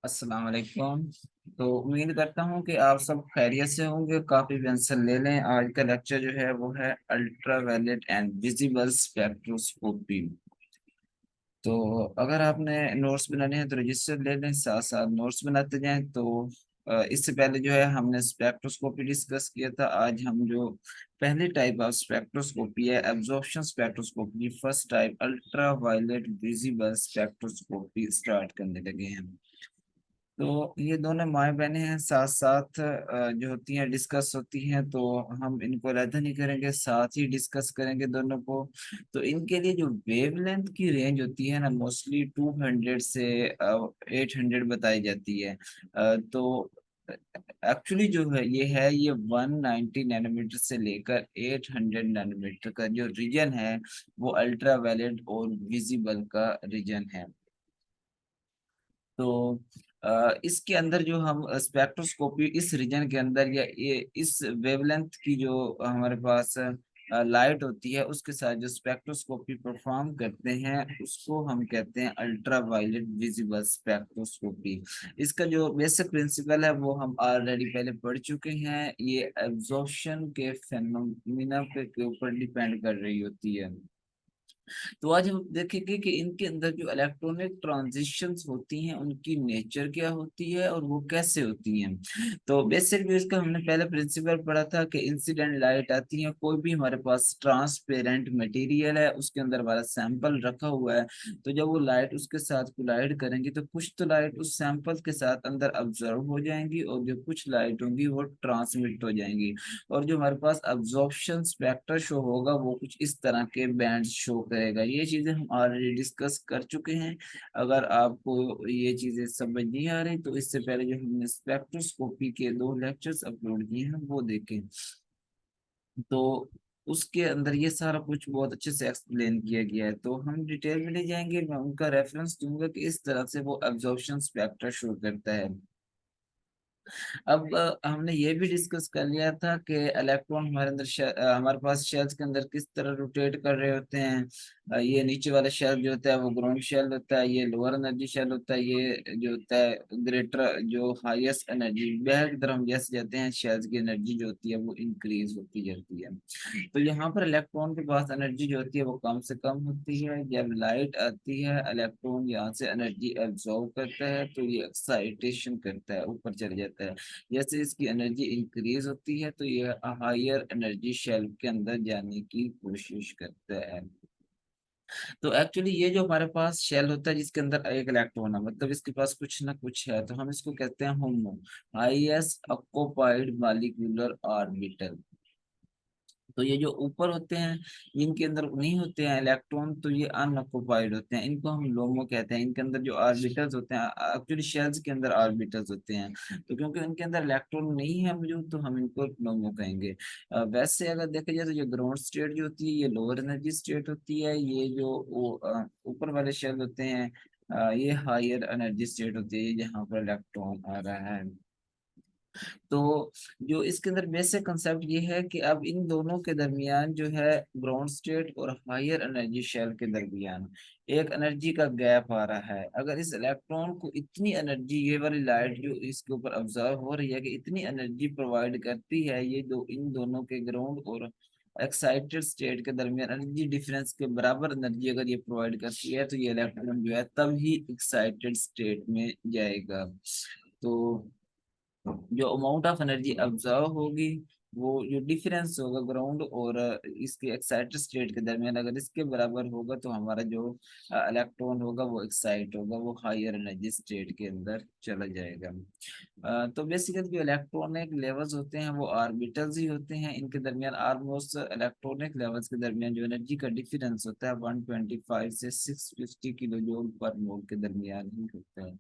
अस्सलाम वालेकुम। तो उम्मीद करता हूँ कि आप सब खैरियत से होंगे। काफी टेंशन ले लें। आज का लेक्चर जो है वो है ultraviolet and visible spectroscopy. तो अगर आपने नोट्स बनाने हैं तो रजिस्टर ले लें, साथ साथ नोट्स बनाते जाएं। तो इससे पहले जो है हमने स्पेक्ट्रोस्कोपी डिस्कस किया था। आज हम जो पहली टाइप ऑफ स्पेक्ट्रोस्कोपी है absorption spectroscopy, first type ultraviolet visible spectroscopy start करने लगे हैं। तो ये दोनों माएँ बहनें हैं, साथ साथ जो होती हैं डिस्कस होती हैं। तो हम इनको अलग नहीं करेंगे, साथ ही डिस्कस करेंगे दोनों को। तो इनके लिए जो वेवलेंथ की रेंज होती है ना, मोस्टली 200 से 800 बताई जाती है। तो एक्चुअली जो है ये 190 नैनोमीटर से लेकर 800 नैनोमीटर का जो रीजन है वो अल्ट्रा वायलेट और विजिबल का रीजन है। तो इसके अंदर जो हम स्पेक्ट्रोस्कोपी इस रीजन के अंदर या ये इस वेवलेंथ की जो हमारे पास लाइट होती है उसके साथ जो स्पेक्ट्रोस्कोपी परफॉर्म करते हैं उसको हम कहते हैं अल्ट्रा वायलेट विजिबल स्पेक्ट्रोस्कोपी। इसका जो बेसिक प्रिंसिपल है वो हम ऑलरेडी पहले पढ़ चुके हैं। ये एब्जॉर्प्शन के फेनोमिना के ऊपर डिपेंड कर रही होती है। तो आज हम देखेंगे कि इनके अंदर जो इलेक्ट्रॉनिक ट्रांजिशंस होती हैं उनकी नेचर क्या होती है और वो कैसे होती हैं। तो बेसिक जो इसका हमने पहले प्रिंसिपल पढ़ा था कि इंसिडेंट लाइट आती है, कोई भी हमारे पास ट्रांसपेरेंट मटेरियल है उसके अंदर हमारा सैंपल रखा हुआ है। तो जब वो लाइट उसके साथ कोलाइड करेंगी तो कुछ तो लाइट उस सैंपल के साथ अंदर ऑब्जर्व हो जाएंगी और जो कुछ लाइट होंगी वो ट्रांसमिट हो जाएंगी। और जो हमारे पास अब्जॉर्प्शन स्पेक्ट्रा शो होगा वो कुछ इस तरह के बैंड शो करेगा। ये चीजें हम ऑलरेडी डिस्कस कर चुके हैं। अगर आपको ये चीजें समझ नहीं आ रही तो इससे पहले जो हमने स्पेक्ट्रोस्कोपी के 2 लेक्चर्स अपलोड किए हैं वो देखें। तो उसके अंदर ये सारा कुछ बहुत अच्छे से एक्सप्लेन किया गया है। तो हम डिटेल में नहीं जाएंगे, मैं उनका रेफरेंस दूंगा कि इस तरह से वो अब्जॉर्प्शन स्पेक्ट्रा शो करता है। अब हमने ये भी डिस्कस कर लिया था कि इलेक्ट्रॉन हमारे अंदर हमारे पास शेल्स के अंदर किस तरह रोटेट कर रहे होते हैं। ये नीचे वाला शेल जो होता है वो ग्राउंड शेल होता है, ये लोअर एनर्जी शेल होता है, ये जो होता है ग्रेटर जो हाईएस्ट एनर्जी वह की तरफ हम जैसे जाते हैं शेल्स की एनर्जी जो होती है वो इंक्रीज होती जाती है। तो यहाँ पर इलेक्ट्रॉन के पास एनर्जी जो होती है वो कम से कम होती है। जब लाइट आती है इलेक्ट्रॉन यहाँ से एनर्जी एब्जॉर्ब करता है तो ये एक्साइटेशन करता है, ऊपर चले जाता है। जैसे इसकी एनर्जी इंक्रीज होती है तो ये हायर एनर्जी शेल के अंदर जाने की कोशिश करता है। तो एक्चुअली ये जो हमारे पास शेल होता है जिसके अंदर एक इलेक्ट्रॉन है, मतलब इसके पास कुछ ना कुछ है, तो हम इसको कहते हैं होमो, हाईएस्ट ऑक्यूपाइड मॉलिक्यूलर ऑर्बिटल। तो ये जो ऊपर होते हैं इनके अंदर नहीं होते हैं इलेक्ट्रॉन, तो ये अनऑक्युपाइड होते हैं, इनको हम लोमो कहते हैं। इनके अंदर जो ऑर्बिटल्स होते हैं एक्चुअली शेल्स के अंदर ऑर्बिटल्स होते हैं, तो क्योंकि इनके अंदर इलेक्ट्रॉन नहीं है मौजूद तो हम इनको लोमो कहेंगे। वैसे अगर देखा जाए तो ये ग्राउंड स्टेट जो होती है ये लोअर एनर्जी स्टेट होती है। ये जो ऊपर वाले शेल होते हैं ये हायर एनर्जी स्टेट होती है जहाँ पर इलेक्ट्रॉन आ रहा है। तो जो इसके अंदर बेसिक कंसेप्ट ये है कि अब इन दोनों के दरमियान जो है ग्राउंड स्टेट और हायर एनर्जी शेल के दरमियान एक एनर्जी का गैप आ रहा है। अगर इस इलेक्ट्रॉन को इतनी एनर्जी, ये वाली लाइट जो इसके ऊपर ऑब्जर्व हो रही है कि इतनी एनर्जी प्रोवाइड करती है, ये दो इन दोनों के ग्राउंड और एक्साइटेड स्टेट के दरमियान एनर्जी डिफरेंस के बराबर एनर्जी अगर ये प्रोवाइड करती है तो ये इलेक्ट्रॉन जो है तब ही एक्साइटेड स्टेट में जाएगा। तो जो अमाउंट ऑफ एनर्जी ऑब्जर्व होगी वो जो डिफरेंस होगा ग्राउंड और इसके एक्साइटेड स्टेट के दरमियान अगर इसके बराबर होगा तो हमारा जो इलेक्ट्रॉन होगा वो एक्साइट होगा, वो हायर एनर्जी स्टेट के अंदर चला जाएगा। तो बेसिकली जो इलेक्ट्रॉनिक लेवल्स होते हैं वो ऑर्बिटल्स ही होते हैं। इनके दरमियान ऑलमोस्ट इलेक्ट्रॉनिक लेवल्स के दरमियान जो एनर्जी का डिफरेंस होता है 125 से 650 किलो जूल पर मोल के दरमियान ही होता है।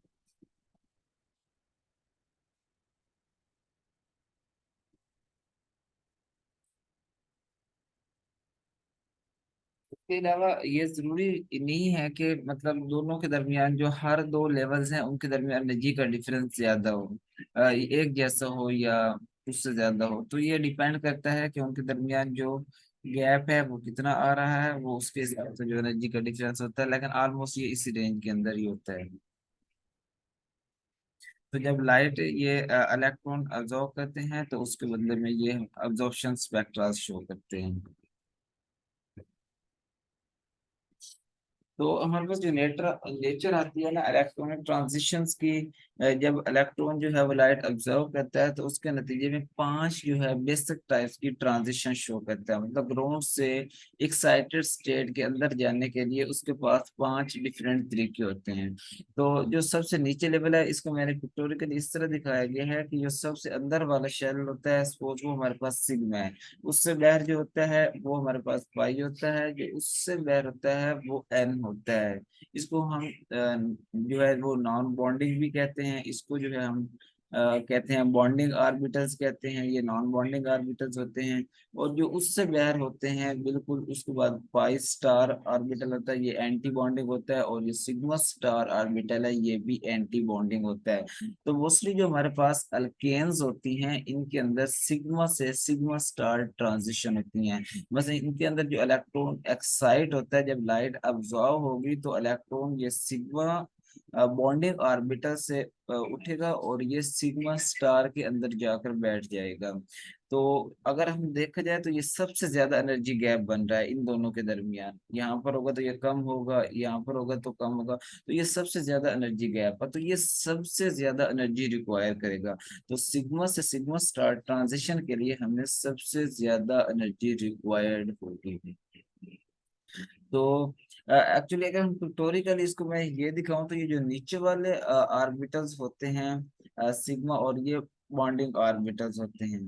इसके अलावा ये जरूरी नहीं है कि मतलब दोनों के दरमियान जो हर 2 लेवल्स हैं उनके दरमियान एनर्जी का डिफरेंस ज्यादा हो, एक जैसा हो या उससे ज्यादा हो। तो ये डिपेंड करता है कि उनके दरमियान जो गैप है वो कितना आ रहा है, वो उसके हिसाब से जो एनर्जी का डिफरेंस होता है, लेकिन ऑलमोस्ट ये इसी रेंज के अंदर ही होता है। तो जब लाइट ये इलेक्ट्रॉन अब्जॉर्ब करते हैं तो उसके बदले में ये अब्जॉर्प्शन स्पेक्ट्रा शो करते हैं। तो हमारे पास जो नेचर आती है ना इलेक्ट्रॉनिक ट्रांजिशंस की, जब इलेक्ट्रॉन जो है वो लाइट ऑब्जर्व करता है तो उसके नतीजे में पांच जो है बेसिक टाइप्स की ट्रांजिशन शो करता है। मतलब ग्राउंड से एक्साइटेड स्टेट के अंदर जाने के लिए उसके पास पांच डिफरेंट तरीके होते हैं। तो जो सबसे नीचे लेवल है इसको मैंने पिक्टोरिकली इस तरह दिखाया गया है कि जो सबसे अंदर वाला शेल होता है सपोज वो हमारे पास सिग्मा है, उससे बाहर जो होता है वो हमारे पास पाई होता है, जो उससे बाहर होता है वो एन होता है। इसको हम जो है वो नॉन बॉन्डिंग भी कहते हैं, इसको जो है हम कहते हैं बॉन्डिंग ऑर्बिटल्स कहते हैं, ये नॉन बॉन्डिंग ऑर्बिटल्स होते हैं। और जो उससे बाहर होते हैं बिल्कुल उसके बाद पाई स्टार ऑर्बिटल होता है, ये एंटी बॉन्डिंग होता है, और ये सिग्मा स्टार ऑर्बिटल है ये भी एंटी बॉन्डिंग होता है। तो मोस्टली जो हमारे पास अल्केन्स होती हैं इनके अंदर सिग्मा से सिग्मा स्टार ट्रांजिशन होती हैं। बस इनके अंदर जो इलेक्ट्रॉन एक्साइट होता है जब लाइट अब्जॉर्ब होगी तो इलेक्ट्रॉन ये सिग्मा बॉन्डिंग ऑर्बिटल से उठेगा और ये सिग्मा स्टार के अंदर जाकर बैठ जाएगा। तो अगर हम देखा जाए तो ये सबसे ज्यादा एनर्जी गैप बन रहा है इन दोनों के दरमियान, यहाँ पर होगा तो ये कम होगा, यहाँ पर होगा तो कम होगा। तो ये सबसे ज्यादा एनर्जी गैप है, तो ये सबसे ज्यादा एनर्जी रिक्वायर करेगा। तो सिग्मा से सिग्मा स्टार ट्रांजिशन के लिए हमें सबसे ज्यादा एनर्जी रिक्वायर्ड होगी। तो एक्चुअली अगर हम पिक्टोरिकली इसको मैं ये दिखाऊं तो ये जो नीचे वाले ऑर्बिटल्स होते हैं सिग्मा, और ये बॉन्डिंग ऑर्बिटल्स होते हैं।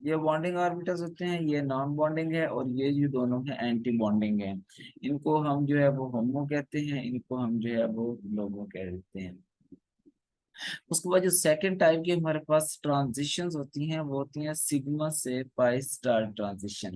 ये बॉन्डिंग ऑर्बिटल्स होते हैं, ये नॉन बॉन्डिंग है, और ये जो दोनों है एंटी बॉन्डिंग है। इनको हम जो है वो होमो कहते हैं, इनको हम जो है वो लोगो कह देते हैं। उसके बाद जो सेकंड टाइप की हमारे पास ट्रांजिशंस होती हैं वो होती हैं सिग्मा से पाई स्टार ट्रांजिशन।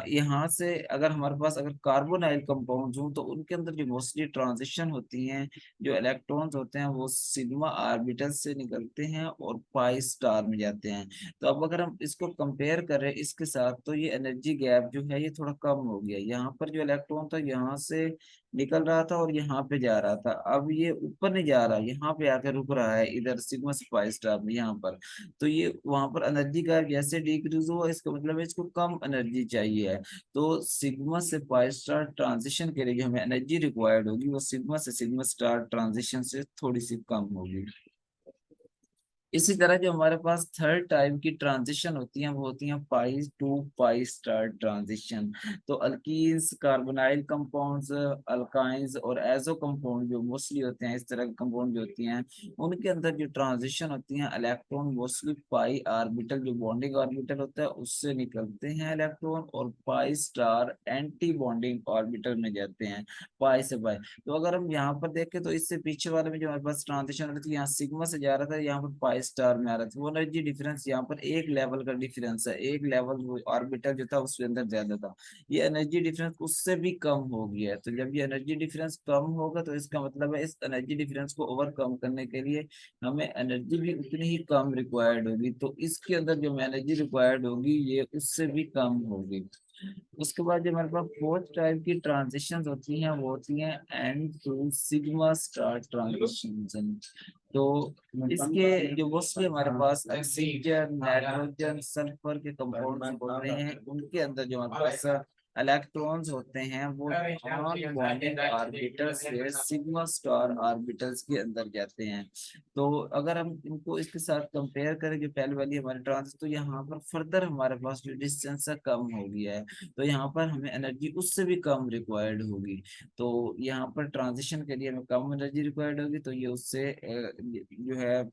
यहाँ से अगर हमारे पास अगर कार्बोनाइल कंपाउंड्स हों तो उनके अंदर जो मोस्टली ट्रांजिशन होती हैं, जो इलेक्ट्रॉन्स होते हैं वो सिग्मा ऑर्बिटल से निकलते हैं और पाई स्टार में जाते हैं। तो अब अगर हम इसको कंपेयर करें इसके साथ तो ये एनर्जी गैप जो है ये थोड़ा कम हो गया। यहाँ पर जो इलेक्ट्रॉन था यहाँ से निकल रहा था और यहाँ पे जा रहा था, अब ये ऊपर नहीं जा रहा, यहाँ पे आकर रुक रहा है इधर सिग्मा स्पाई स्टार में यहाँ पर। तो ये वहां पर एनर्जी का जैसे डिक्रीज हुआ इसका मतलब है इसको कम एनर्जी चाहिए है। तो सिग्मा से पाई स्टार ट्रांजिशन के लिए जो हमें एनर्जी रिक्वायर्ड होगी वो सिग्मा से सिग्मा स्टार ट्रांजिशन से थोड़ी सी कम होगी। इसी तरह जो हमारे पास थर्ड टाइप की ट्रांजिशन होती हैं वो होती हैं पाई टू पाई स्टार ट्रांजिशन। तो अल्कीन्स, कार्बोनाइल कंपाउंड्स, अल्काइंस और एजो कंपाउंड जो मोस्टली होते हैं, इस तरह के कंपाउंड जो होती हैं उनके अंदर जो ट्रांजिशन होती हैं इलेक्ट्रॉन मोस्टली पाई ऑर्बिटल जो बॉन्डिंग ऑर्बिटल होता है उससे निकलते हैं इलेक्ट्रॉन, और pi star anti bonding orbital में जाते हैं पाई से पाई। तो अगर हम यहाँ पर देखें तो इससे पीछे वाले में जो हमारे पास ट्रांजिशन हो रही थी यहाँ सिग्मा से जा रहा था, यहाँ पर पाई स्टार में आ रहा था, वो एनर्जी डिफरेंस यहाँ पर एक लेवल का डिफरेंस है, एक लेवल ऑर्बिटल जो था उसके अंदर ज्यादा था। ये एनर्जी डिफरेंस उससे भी कम हो गया है। तो जब ये एनर्जी डिफरेंस कम होगा तो इसका मतलब है इस एनर्जी डिफरेंस को ओवरकम करने के लिए हमें एनर्जी भी उतनी ही कम रिक्वायर्ड होगी। तो इसके अंदर जो एनर्जी रिक्वायर्ड होगी ये उससे भी कम होगी। उसके बाद जो हमारे पास फोर्थ टाइप की ट्रांजिशन होती हैं वो होती हैं n to sigma star transition. तो इसके जो मोस्टली हमारे पास ऑक्सीजन, नाइट्रोजन, सल्फर के कंपाउंड होते हैं उनके अंदर जो हमारे पास इलेक्ट्रॉन्स होते हैं वो नॉन बॉन्डिंग ऑर्बिटल से सिग्मा स्टार ऑर्बिटल्स के अंदर जाते हैं। तो अगर हम इनको इसके साथ कंपेयर करें जो पहले वाली हमारे ट्रांस, तो यहाँ पर फर्दर हमारे पास जो डिस्टेंस है कम हो गया है, तो यहाँ पर हमें एनर्जी उससे भी कम रिक्वायर्ड होगी। तो यहाँ पर ट्रांजिशन के लिए हमें कम एनर्जी रिक्वायर्ड होगी, तो ये उससे जो है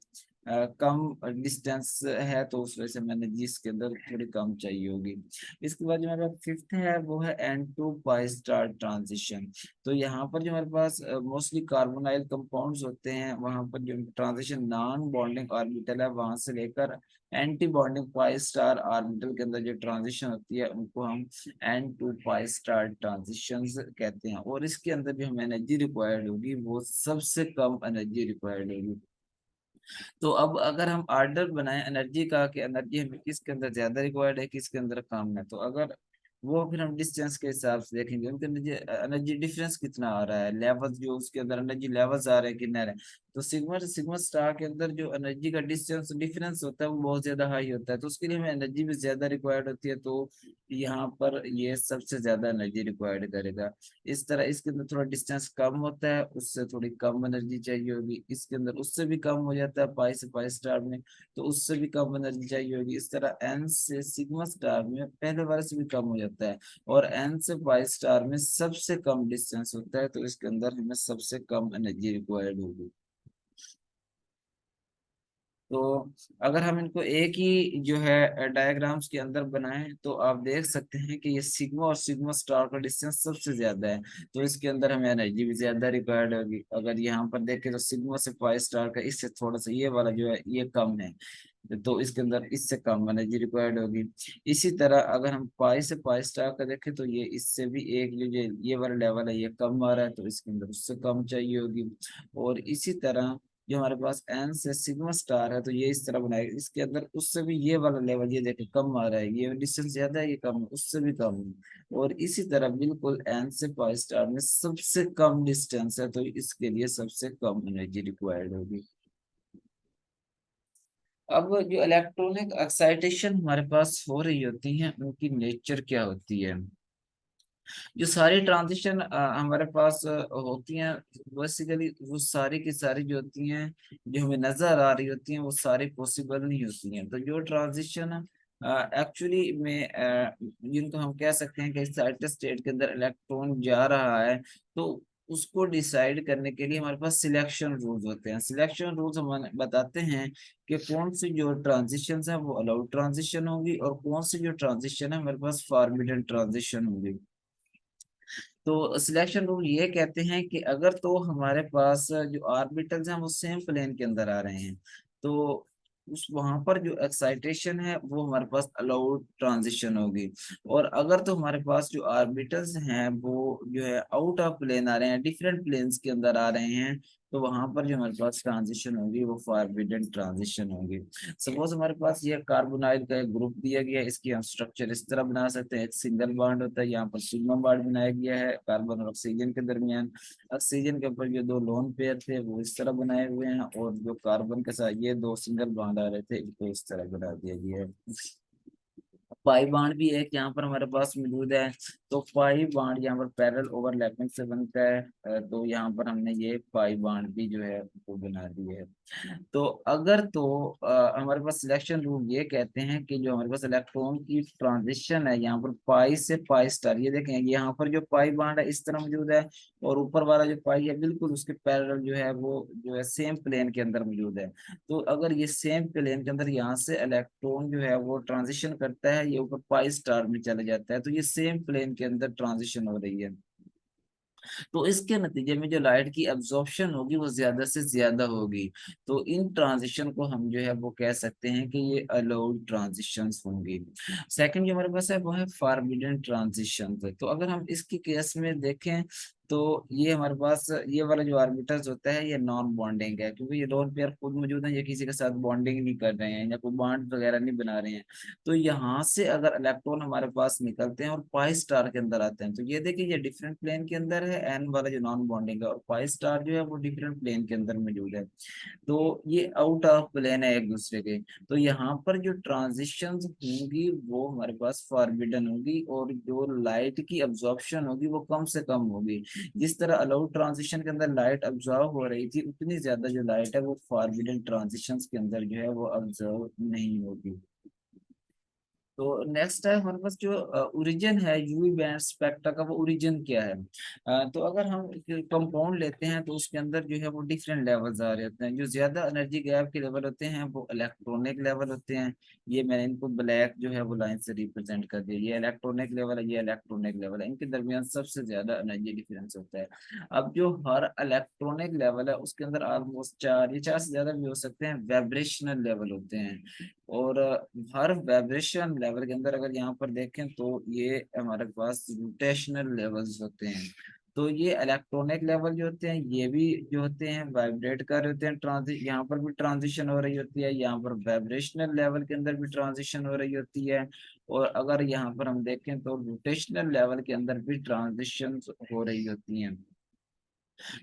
कम डिस्टेंस है तो उस वजह से हमें एनर्जी इसके अंदर थोड़ी कम चाहिए होगी। इसके बाद जो हमारे पास फिफ्थ है वो है n to pi star transition. तो यहाँ पर जो हमारे पास मोस्टली कार्बोनाइल कंपाउंड्स होते हैं वहां पर जो ट्रांजिशन नॉन बॉन्डिंग ऑर्बिटल है वहां से लेकर anti bonding pi star orbital के अंदर जो ट्रांजिशन होती है उनको हम n to pi star transition कहते हैं, और इसके अंदर जो हमें एनर्जी रिक्वायर्ड होगी वो सबसे कम एनर्जी रिक्वायर्ड होगी। तो अब अगर हम ऑर्डर बनाए एनर्जी का कि एनर्जी हमें किसके अंदर ज्यादा रिक्वायर्ड है किसके अंदर कम है, तो अगर वो फिर हम डिस्टेंस के हिसाब से देखेंगे उनके एनर्जी एनर्जी डिफरेंस कितना आ रहा है, लेवल जो उसके अंदर एनर्जी लेवल्स आ रहे हैं कितने आ रहे हैं। तो सिग्मा सिग्मा स्टार के अंदर जो एनर्जी का डिस्टेंस डिफरेंस होता है वो बहुत ज्यादा हाई होता है, तो उसके लिए हमें एनर्जी भी ज्यादा रिक्वायर्ड होती है, तो यहाँ पर ये सबसे ज्यादा एनर्जी रिक्वायर्ड करेगा। इस तरह इसके अंदर थोड़ा डिस्टेंस कम होता है, उससे थोड़ी कम एनर्जी चाहिए होगी, इसके अंदर उससे भी कम हो जाता है पाई से पाई स्टार में, तो उससे भी कम एनर्जी चाहिए होगी। इस तरह एन से सिग्मा स्टार में पहले वाले से भी कम हो जाता है, और एन से पाई स्टार में सबसे कम डिस्टेंस होता है, तो इसके अंदर हमें सबसे कम एनर्जी रिक्वायर्ड होगी। तो अगर हम इनको एक ही जो है डायग्राम्स के अंदर बनाएं तो आप देख सकते हैं कि ये सिग्मा और सिग्मा स्टार का डिस्टेंस सबसे ज्यादा है, तो इसके अंदर हमें एनर्जी भी ज्यादा रिक्वायर्ड होगी। अगर यहाँ पर देखें तो सिग्मा से पाई स्टार का इससे थोड़ा सा ये वाला जो है ये कम है, तो इसके अंदर इससे कम एनर्जी रिक्वायर्ड होगी। इसी तरह अगर हम पाई से पाई स्टार का देखें तो ये इससे भी एक जो ये वाला लेवल है ये कम आ रहा है, तो इसके अंदर उससे कम चाहिए होगी। और इसी तरह जो हमारे पास एन से सिग्मा स्टार है तो ये इस तरह बनाएगा, इसके अंदर उससे भी ये वाला लेवल ये देखिए कम आ रहा है, ये डिस्टेंस ज्यादा है ये कम है, उससे भी कम है। और इसी तरह बिल्कुल एन से पाई स्टार में सबसे कम डिस्टेंस है, तो इसके लिए सबसे कम एनर्जी रिक्वायर्ड होगी। अब जो इलेक्ट्रॉनिक एक्साइटेशन हमारे पास हो रही होती है उनकी नेचर क्या होती है। जो सारी ट्रांजिशन हमारे पास होती हैं, बेसिकली वो सारी की सारी जो होती हैं जो हमें नजर आ रही होती हैं वो सारी पॉसिबल नहीं होती हैं। तो जो ट्रांजिशन एक्चुअली में जिनको हम कह सकते हैं कि एक्साइटेड स्टेट के अंदर इलेक्ट्रॉन जा रहा है, तो उसको डिसाइड करने के लिए हमारे पास सिलेक्शन रूल्स होते हैं। सिलेक्शन रूल्स हमें बताते हैं कि कौन सी जो ट्रांजिशन है वो अलाउड ट्रांजिशन होगी और कौन सी जो ट्रांजिशन है हमारे पास फॉरबिडन ट्रांजिशन होगी। तो सिलेक्शन रूल ये कहते हैं कि अगर तो हमारे पास जो ऑर्बिटल्स हैं वो सेम प्लेन के अंदर आ रहे हैं, तो उस वहां पर जो एक्साइटेशन है वो हमारे पास अलाउड ट्रांजिशन होगी। और अगर तो हमारे पास जो ऑर्बिटल्स हैं वो जो है आउट ऑफ प्लेन आ रहे हैं, डिफरेंट प्लेन्स के अंदर आ रहे हैं, तो वहां पर जो हमारे पास ट्रांजिशन होगी वो फॉरबिडन ट्रांजिशन होगी। सपोज हमारे पास ये कार्बोनाइल का एक ग्रुप दिया गया है, इसकी हम स्ट्रक्चर इस तरह बना सकते हैं, एक सिंगल बॉन्ड होता है, यहाँ पर सिग्मा बॉन्ड बनाया गया है कार्बन और ऑक्सीजन के दरमियान। ऑक्सीजन के ऊपर जो दो लोन पेयर थे वो इस तरह बनाए हुए हैं, और जो कार्बन के साथ ये दो सिंगल बॉन्ड आ रहे थे इनको इस तरह बना दिया गया है। पाई बाण भी एक यहाँ पर हमारे पास मौजूद है, तो पाई बाण यहाँ पर पैरेलल ओवरलैपिंग से बनता है, तो यहाँ पर हमने ये पाई बाण भी जो है वो बना दिए है। तो अगर तो हमारे पास सिलेक्शन रूल ये कहते हैं कि जो हमारे पास इलेक्ट्रॉन की ट्रांजिशन है यहाँ पर पाई से पाई स्टार, ये देखें यहाँ पर जो पाई बाण है इस तरह मौजूद है, और ऊपर वाला जो पाई है बिल्कुल उसके पैरेलल जो है वो जो है सेम प्लेन के अंदर मौजूद है। तो अगर ये सेम प्लेन के अंदर यहाँ से इलेक्ट्रॉन जो है वो ट्रांजिशन करता है, ये ऊपर पाई स्टार में चला जाता है, तो ये सेम प्लेन के अंदर ट्रांजिशन हो रही है। तो इसके नतीजे में जो लाइट की एब्जॉर्प्शन होगी वो ज्यादा से ज्यादा होगी। तो इन ट्रांजिशन को हम जो है वो कह सकते हैं कि ये अलाउड ट्रांजिशंस होंगी। सेकंड जो हमारे पास है वो है फॉरबिडन ट्रांजिशन। तो अगर हम इसकी केस में देखें तो ये हमारे पास ये वाला जो ऑर्बिटल्स होता है ये नॉन बॉन्डिंग है, क्योंकि ये लोन पेयर खुद मौजूद है, ये किसी के साथ बॉन्डिंग नहीं कर रहे हैं या कोई बॉन्ड वगैरह नहीं बना रहे हैं। तो यहाँ से अगर इलेक्ट्रॉन हमारे पास निकलते हैं और पाई स्टार के अंदर आते हैं, तो ये देखिए ये डिफरेंट प्लेन के अंदर है एन वाला जो नॉन बॉन्डिंग है, और पाई स्टार जो है वो डिफरेंट प्लेन के अंदर मौजूद है, तो ये आउट ऑफ प्लेन है एक दूसरे के। तो यहाँ पर जो ट्रांजिशंस होंगी वो हमारे पास फॉरबिडन होगी, और जो लाइट की अब्जॉर्प्शन होगी वो कम से कम होगी। जिस तरह अलाउड ट्रांजिशन के अंदर लाइट अब्जॉर्व हो रही थी उतनी ज्यादा जो लाइट है वो फॉरबिडन ट्रांजिशंस के अंदर जो है वो अब्जॉर्व नहीं होगी। तो नेक्स्ट है हमारे पास जो ओरिजिन है यूवी बैंड स्पेक्ट्रा का, वो ओरिजिन क्या है। तो अगर हम कंपाउंड लेते हैं तो उसके अंदर जो है वो डिफरेंट लेवल्स आ रहे होते हैं। जो ज्यादा एनर्जी गैप के लेवल होते हैं वो इलेक्ट्रॉनिक लेवल होते हैं, ये मैंने इनको ब्लैक जो है वो लाइन से रिप्रेजेंट कर दिया, ये इलेक्ट्रॉनिक लेवल है ये इलेक्ट्रॉनिक लेवल है, इनके दरमियान सबसे ज्यादा एनर्जी डिफरेंस होता है। अब जो हर इलेक्ट्रॉनिक लेवल है उसके अंदर ऑलमोस्ट चार या चार से ज्यादा भी हो सकते हैं वाइब्रेशनल लेवल होते हैं। और हर वाइब्रेशन लेवल के अंदर अगर यहाँ पर देखें तो ये हमारे पास रोटेशनल लेवल्स होते हैं। तो ये इलेक्ट्रॉनिक लेवल जो होते हैं ये भी जो होते हैं वाइब्रेट कर रहे होते हैं, ट्रांजिशन यहाँ पर भी ट्रांजिशन हो रही होती है, यहाँ पर वाइब्रेशनल लेवल के अंदर भी ट्रांजिशन हो रही होती है। और अगर यहाँ पर हम देखें तो रोटेशनल लेवल के अंदर भी ट्रांजिशन हो रही होती हैं।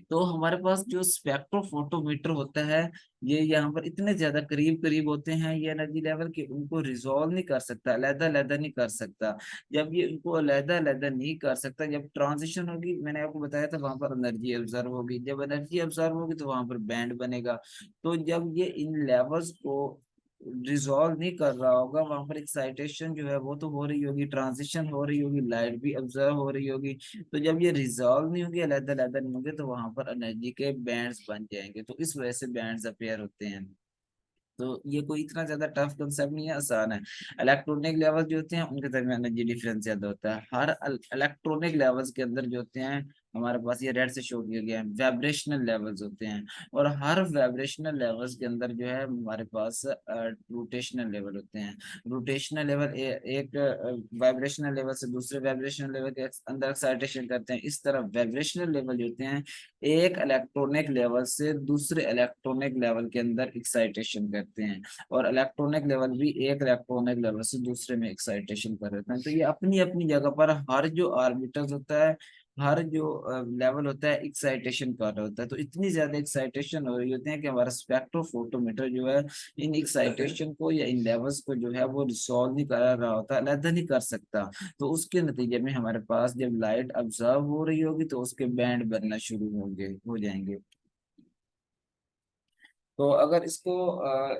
तो हमारे पास जो स्पेक्ट्रोफोटोमीटर होता है, ये यहाँ पर इतने ज्यादा करीब करीब होते हैं ये एनर्जी लेवल के, उनको रिजॉल्व नहीं कर सकता, अलहदा अलहदा नहीं कर सकता। जब ये उनको अलहदा अलहदा नहीं कर सकता, जब ट्रांजिशन होगी, मैंने आपको बताया था वहां पर एनर्जी ऑब्जर्व होगी, जब एनर्जी ऑब्जर्व होगी तो वहां पर बैंड बनेगा। तो जब ये इन लेवल्स को रिजॉल्व नहीं कर रहा होगा, वहां पर एक्साइटेशन जो है वो तो हो रही होगी, ट्रांजिशन हो रही होगी, लाइट भी ऑब्जर्व हो रही होगी। तो जब ये रिजॉल्व नहीं होगी, अलग अलग नहीं होंगे, तो वहां पर एनर्जी के बैंड्स बन जाएंगे, तो इस वजह से बैंड्स अपेयर होते हैं। तो ये कोई इतना ज्यादा टफ कंसेप्ट नहीं है, आसान है। इलेक्ट्रॉनिक लेवल जो होते हैं उनके दरमियान एनर्जी डिफरेंस ज्यादा होता है। हर इलेक्ट्रॉनिक लेवल्स के अंदर जो होते हैं, हमारे पास ये रेड से शो किया गया है, वाइब्रेशनल लेवल्स होते हैं। और हर वाइब्रेशनल लेवल्स के अंदर जो है हमारे पास रोटेशनल लेवल होते हैं। रोटेशनल लेवल एक वाइब्रेशनल लेवल से दूसरे वाइब्रेशनल लेवल के अंदर एक्साइटेशन करते हैं। इस तरह वाइब्रेशनल लेवल जो होते हैं एक इलेक्ट्रॉनिक लेवल से दूसरे इलेक्ट्रॉनिक लेवल के अंदर एक्साइटेशन करते हैं। और इलेक्ट्रॉनिक लेवल भी एक इलेक्ट्रॉनिक लेवल से दूसरे में एक्साइटेशन कर देते हैं। तो ये अपनी अपनी जगह पर हर जो आर्बिटल्स होता है, हर जो लेवल होता है एक्साइटेशन कर रहा होता है। तो इतनी ज्यादा एक्साइटेशन हो रही होती है कि हमारा स्पेक्ट्रोफोटोमीटर जो है इन एक्साइटेशन को या इन लेवल्स को जो है वो रिसॉल्व नहीं कर रहा होता, अलग नहीं कर सकता। तो उसके नतीजे में हमारे पास जब लाइट ऑब्जर्व हो रही होगी तो उसके बैंड बनना शुरू होंगे हो जाएंगे। तो अगर इसको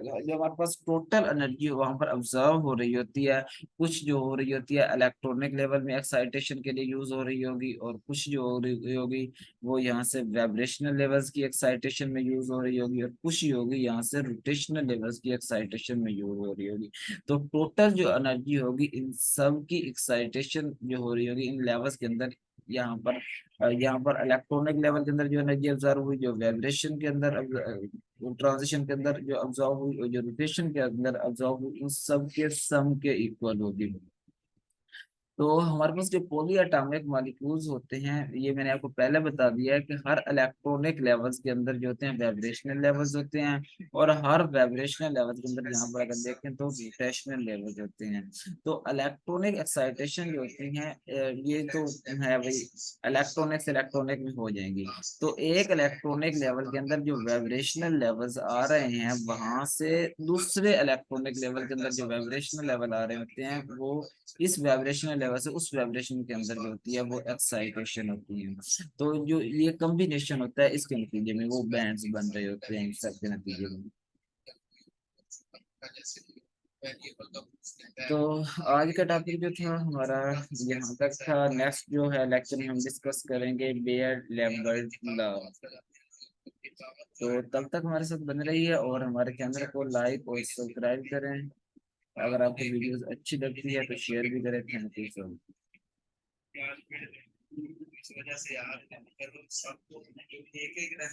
जो हमारे पास टोटल एनर्जी वहां पर ऑब्जर्व हो रही होती है, कुछ जो हो रही होती है इलेक्ट्रॉनिक लेवल में एक्साइटेशन के लिए यूज हो रही होगी, और कुछ जो हो रही होगी वो यहाँ से वाइब्रेशनल लेवल्स की एक्साइटेशन में यूज हो रही होगी, और कुछ ही होगी यहाँ से रोटेशनल लेवल्स की एक्साइटेशन में यूज हो रही होगी। तो टोटल जो एनर्जी होगी इन सब की एक्साइटेशन जो हो रही होगी इन लेवल्स के अंदर, यहाँ पर इलेक्ट्रॉनिक लेवल के अंदर जो एनर्जी ऑब्जर्व हुई, जो वाइब्रेशन के अंदर ट्रांजिशन के अंदर जो ऑब्जर्व हुई, और जो रोटेशन के अंदर ऑब्जर्व हुई, उन सब के सम के इक्वल होगी। तो हमारे पास जो पॉली एटॉमिक मॉलिक्यूल्स होते हैं, ये मैंने आपको पहले बता दिया है कि हर इलेक्ट्रॉनिक लेवल्स के अंदर जो होते हैं वाइब्रेशनल लेवल्स होते हैं, और हर वाइब्रेशनल लेवल के अंदर यहाँ पर अगर देखें तो रोटेशनल लेवल्स होते हैं। तो इलेक्ट्रॉनिक एक्साइटेशन जो होती है ये तो है भाई, इलेक्ट्रॉनिक से इलेक्ट्रॉनिक में हो जाएंगी। तो एक इलेक्ट्रॉनिक लेवल के अंदर जो वाइब्रेशनल लेवल्स आ रहे हैं, वहां से दूसरे इलेक्ट्रॉनिक लेवल के अंदर जो वाइब्रेशनल लेवल आ रहे होते हैं, वो इस वाइब्रेशनल लेवल से उस वाइब्रेशन के अंदर जो होती है वो एक्साइटेशन होती है। तो जो ये कॉम्बिनेशन होता है, इसके नतीजे में वो बैंड्स बन रहे होते हैं, इन सब के नतीजे में। तो आज का टॉपिक जो था हमारा यहाँ तक था। नेक्स्ट जो है लेक्चर में हम डिस्कस करेंगे बेयर लैम्बर्ट लॉ। तो तब तक हमारे साथ बने रहिए, और हमारे चैनल को लाइक और सब्सक्राइब करें। अगर आपको वीडियोस अच्छी लगती है तो शेयर भी करें। Thank you so much.